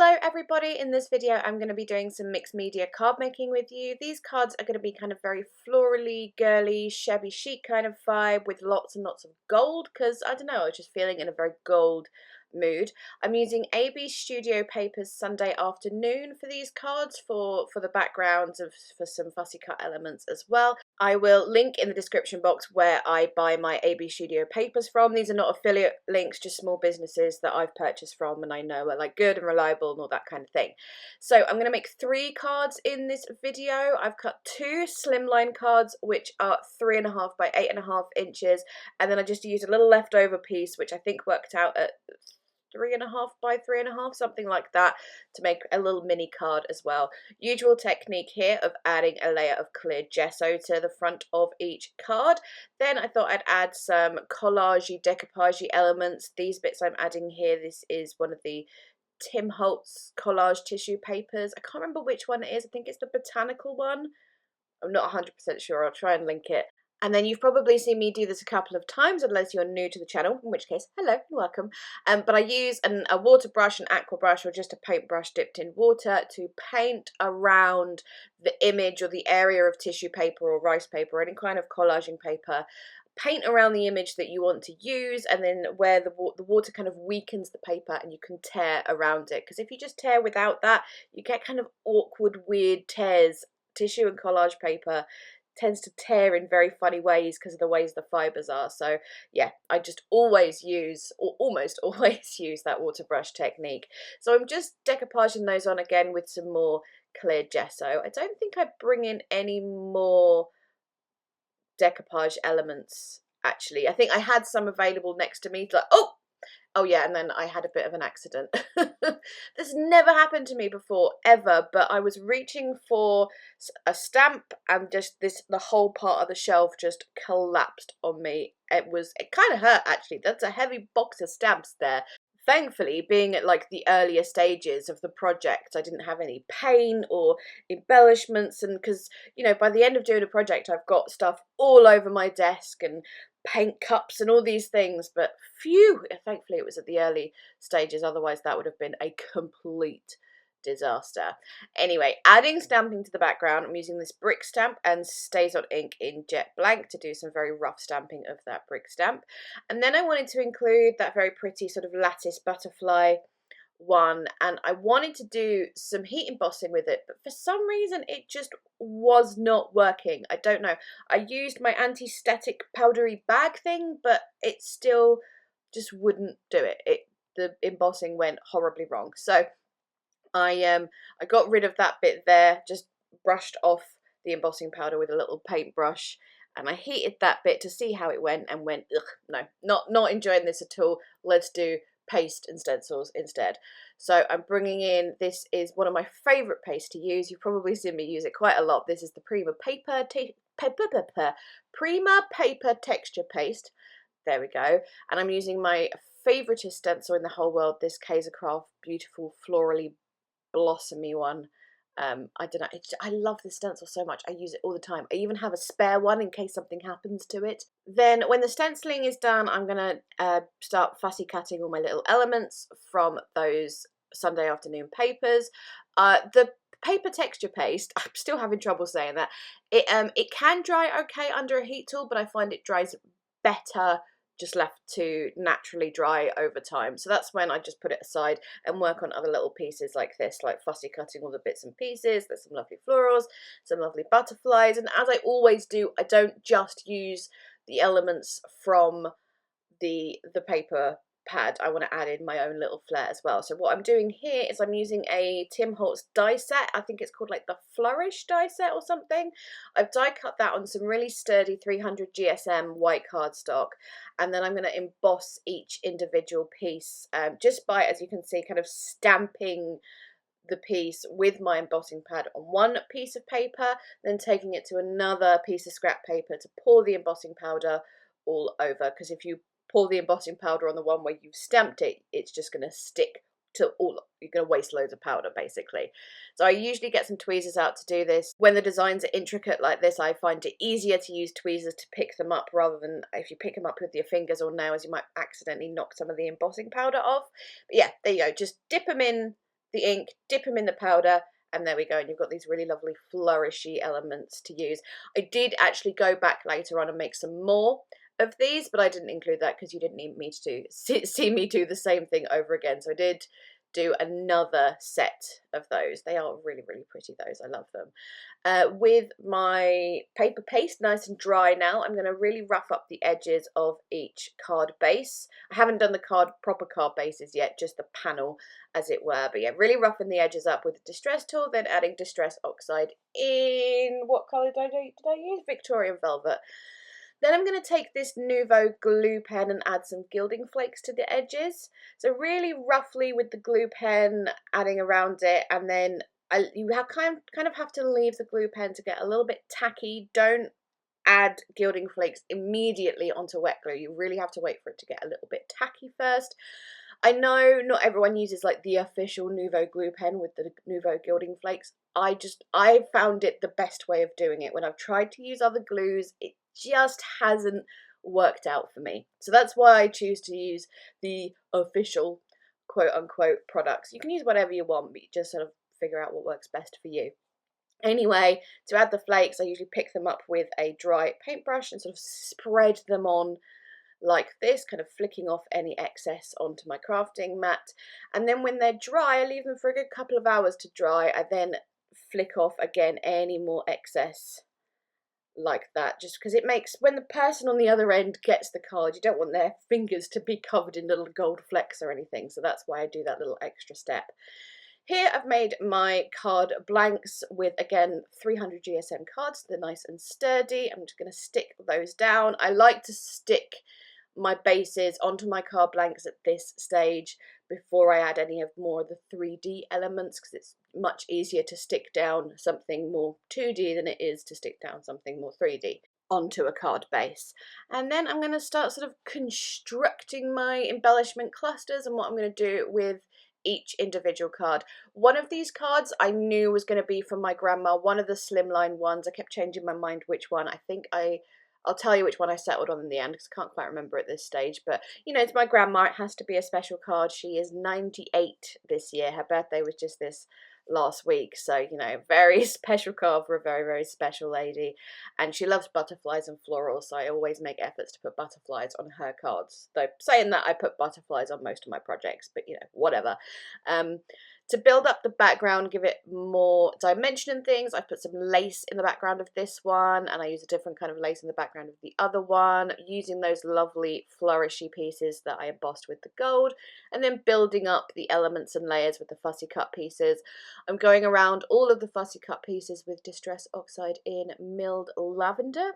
Hello everybody, in this video I'm going to be doing some mixed media card making with you. These cards are going to be kind of very florally, girly, shabby chic kind of vibe with lots and lots of gold because, I don't know, I was just feeling in a very gold mood. I'm using AB Studio Papers Sunday Afternoon for these cards for the backgrounds for some fussy cut elements as well. I will link in the description box where I buy my AB Studio papers from. These are not affiliate links, just small businesses that I've purchased from and I know are like good and reliable and all that kind of thing. So I'm going to make 3 cards in this video. I've cut 2 slimline cards which are 3.5 by 8.5 inches, and then I just used a little leftover piece which I think worked out at 3.5 by 3.5, something like that, to make a little mini card as well. Usual technique here of adding a layer of clear gesso to the front of each card. Then I thought I'd add some collagey, decoupagey elements. These bits I'm adding here, this is one of the Tim Holtz collage tissue papers. I can't remember which one it is. I think it's the botanical one. I'm not 100% sure. I'll try and link it. And then you've probably seen me do this a couple of times unless you're new to the channel, in which case, hello and welcome. But I use a water brush, an aqua brush, or just a paintbrush dipped in water to paint around the image or the area of tissue paper or rice paper or any kind of collaging paper. Paint around the image that you want to use, and then where the water kind of weakens the paper and you can tear around it. Because if you just tear without that, you get kind of awkward, weird tears. Tissue and collage paper tends to tear in very funny ways because of the ways the fibers are. So yeah, I just always use, or almost always use, that water brush technique. So I'm just decoupaging those on again with some more clear gesso. I don't think I bring in any more decoupage elements actually. I think I had some available next to me, like oh yeah, and then I had a bit of an accident. This never happened to me before, ever, but I was reaching for a stamp and just the whole part of the shelf just collapsed on me. It kind of hurt actually. That's a heavy box of stamps there. Thankfully, being at like the earlier stages of the project, I didn't have any paint or embellishments, and because, you know, by the end of doing a project, I've got stuff all over my desk and paint cups and all these things, but phew, thankfully it was at the early stages, otherwise that would have been a complete disaster. Anyway, adding stamping to the background, I'm using this brick stamp and Stays on ink in Jet Blank to do some very rough stamping of that brick stamp. And then I wanted to include that very pretty sort of lattice butterfly one, and I wanted to do some heat embossing with it, but for some reason it just was not working. I don't know. I used my anti-static powdery bag thing, but it still just wouldn't do it. The embossing went horribly wrong. So I got rid of that bit there, just brushed off the embossing powder with a little paintbrush, and I heated that bit to see how it went and went, ugh, no, not enjoying this at all. Let's do paste and stencils instead. So I'm bringing in, this is one of my favourite pastes to use. You've probably seen me use it quite a lot. This is the Prima Paper Texture Paste. There we go. And I'm using my favouriteest stencil in the whole world, this Kaisercraft beautiful florally blossomy one. I don't know, I love this stencil so much. I use it all the time. I even have a spare one in case something happens to it. Then when the stenciling is done, I'm going to start fussy cutting all my little elements from those Sunday afternoon papers. The paper texture paste, I'm still having trouble saying that. It can dry okay under a heat tool, but I find it dries better just left to naturally dry over time. So that's when I just put it aside and work on other little pieces like this, like fussy cutting all the bits and pieces. There's some lovely florals, some lovely butterflies, and as I always do, I don't just use the elements from the paper pad. I want to add in my own little flair as well. So what I'm doing here is I'm using a Tim Holtz die set. I think it's called like the Flourish die set or something. I've die cut that on some really sturdy 300 GSM white cardstock, and then I'm going to emboss each individual piece just by, as you can see, kind of stamping the piece with my embossing pad on one piece of paper, then taking it to another piece of scrap paper to pour the embossing powder all over, because if you pour the embossing powder on the one where you've stamped it, it's just going to stick to all, you're going to waste loads of powder basically. So I usually get some tweezers out to do this. When the designs are intricate like this, I find it easier to use tweezers to pick them up, rather than if you pick them up with your fingers or nails, you might accidentally knock some of the embossing powder off. But yeah, there you go, just dip them in the ink, dip them in the powder, and there we go, and you've got these really lovely flourishy elements to use. I did actually go back later on and make some more of these, but I didn't include that because you didn't need me to see me do the same thing over again. So I did do another set of those. They are really, really pretty, those. I love them. With my paper paste nice and dry now, I'm going to really rough up the edges of each card base. I haven't done the proper card bases yet, just the panel as it were. But yeah, really roughing the edges up with a distress tool, then adding distress oxide in, what colour did I use? Victorian Velvet. Then I'm going to take this Nuvo glue pen and add some gilding flakes to the edges. So really roughly with the glue pen, adding around it, and then you kind of have to leave the glue pen to get a little bit tacky. Don't add gilding flakes immediately onto wet glue. You really have to wait for it to get a little bit tacky first. I know not everyone uses like the official Nuvo glue pen with the Nuvo gilding flakes. I found it the best way of doing it. When I've tried to use other glues, it just hasn't worked out for me. So that's why I choose to use the official quote unquote products. You can use whatever you want, but you just sort of figure out what works best for you. Anyway, to add the flakes, I usually pick them up with a dry paintbrush and sort of spread them on like this, kind of flicking off any excess onto my crafting mat. And then when they're dry, I leave them for a good couple of hours to dry. I then flick off again any more excess like that, just because it makes, when the person on the other end gets the card, you don't want their fingers to be covered in little gold flecks or anything. So that's why I do that little extra step. Here I've made my card blanks with, again, 300 GSM cards. They're nice and sturdy. I'm just going to stick those down. I like to stick my bases onto my card blanks at this stage before I add any of more of the 3D elements, because it's much easier to stick down something more 2D than it is to stick down something more 3D onto a card base. And then I'm going to start sort of constructing my embellishment clusters and what I'm going to do with each individual card. One of these cards I knew was going to be from my grandma, one of the slimline ones. I kept changing my mind which one. I think I'll tell you which one I settled on in the end, because I can't quite remember at this stage. But, you know, it's my grandma. It has to be a special card. She is 98 this year. Her birthday was just this last week. So, you know, very special card for a very, very special lady. And she loves butterflies and florals, so I always make efforts to put butterflies on her cards. Though saying that, I put butterflies on most of my projects, but, you know, whatever. To build up the background, give it more dimension and things, I've put some lace in the background of this one, and I use a different kind of lace in the background of the other one, using those lovely flourishy pieces that I embossed with the gold, and then building up the elements and layers with the fussy cut pieces. I'm going around all of the fussy cut pieces with Distress Oxide in Milled Lavender,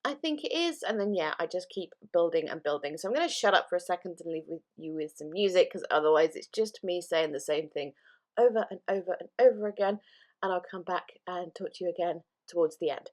I think it is, and then yeah, I just keep building and building. So I'm going to shut up for a second and leave you with some music, because otherwise it's just me saying the same thing over and over and over again, and I'll come back and talk to you again towards the end.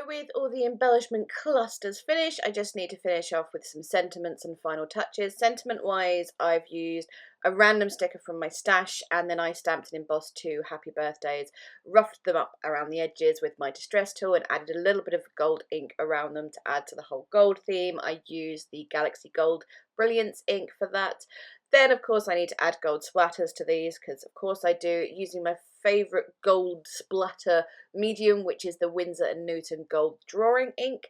with all the embellishment clusters finished, I just need to finish off with some sentiments and final touches. Sentiment wise, I've used a random sticker from my stash, and then I stamped and embossed 2 happy birthdays, roughed them up around the edges with my distress tool and added a little bit of gold ink around them to add to the whole gold theme. I used the Galaxy Gold Brilliance ink for that. Then of course I need to add gold splatters to these, because of course I do, using my favourite gold splatter medium, which is the Winsor & Newton gold drawing ink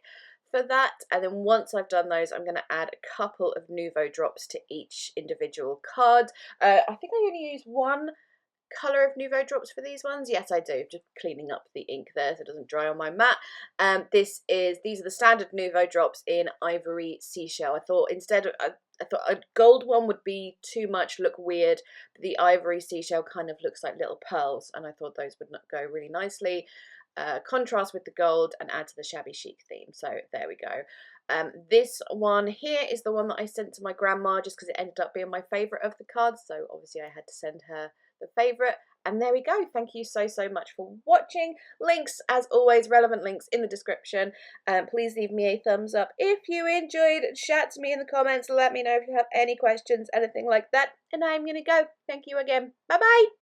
for that. And then once I've done those, I'm going to add a couple of Nuvo drops to each individual card. I think I only use one colour of Nuvo drops for these ones. Yes, I do, just cleaning up the ink there so it doesn't dry on my mat. These are the standard Nuvo drops in Ivory Seashell. I thought a gold one would be too much, look weird, but the Ivory Seashell kind of looks like little pearls, and I thought those would go really nicely. Contrast with the gold and add to the Shabby Chic theme. So there we go. This one here is the one that I sent to my grandma just because it ended up being my favourite of the cards, so obviously I had to send her the favourite. And there we go. Thank you so much for watching. Links, as always, relevant links in the description. Please leave me a thumbs up if you enjoyed. Chat to me in the comments. Let me know if you have any questions, anything like that. And I'm going to go. Thank you again. Bye bye.